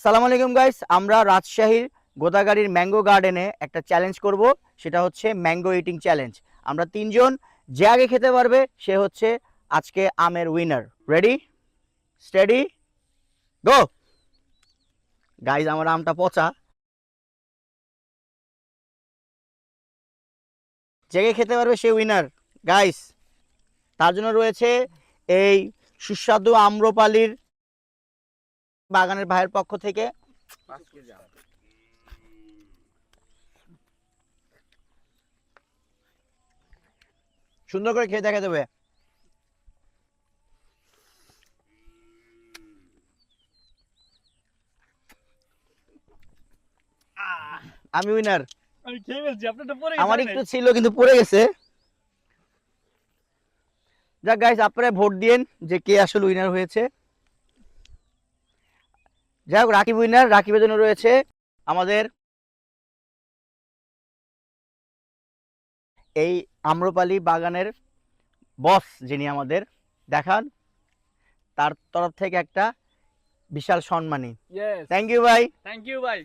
সালাম আলাইকুম গাইস, আমরা রাজশাহীর গোদাগাড়ির ম্যাঙ্গো গার্ডেনে একটা চ্যালেঞ্জ করব। সেটা হচ্ছে ম্যাঙ্গো ইটিং চ্যালেঞ্জ। আমরা তিনজন, যে আগে খেতে পারবে সে হচ্ছে আজকে আমের উইনার। রেডি, স্টেডি, গো। গাইস, আমার আমটা পচা, যে আগে খেতে পারবে সে উইনার। গাইস, তার জন্য রয়েছে এই সুস্বাদু আম্রপালির বাগানের ভাইয়ের পক্ষ থেকে সুন্দর করে খেয়ে দেখা দেবে। আমি উইনার। আমি খেয়ে ফেলছি, আপনারটা পরে আমার একটু ছিল কিন্তু পড়ে গেছে। যাক গাইস, আপনারা ভোট দিয়েন যে কে আসলে উইনার হয়েছে। যাই হোক, রাকিব উইনার। রাকিবের জন্য রয়েছে আমাদের এই আম্রপালি বাগানের বস, যিনি আমাদের দেখান, তার তরফ থেকে একটা বিশাল সম্মানী। ইয়েস, থ্যাংক ইউ ভাই। থ্যাংক ইউ ভাই।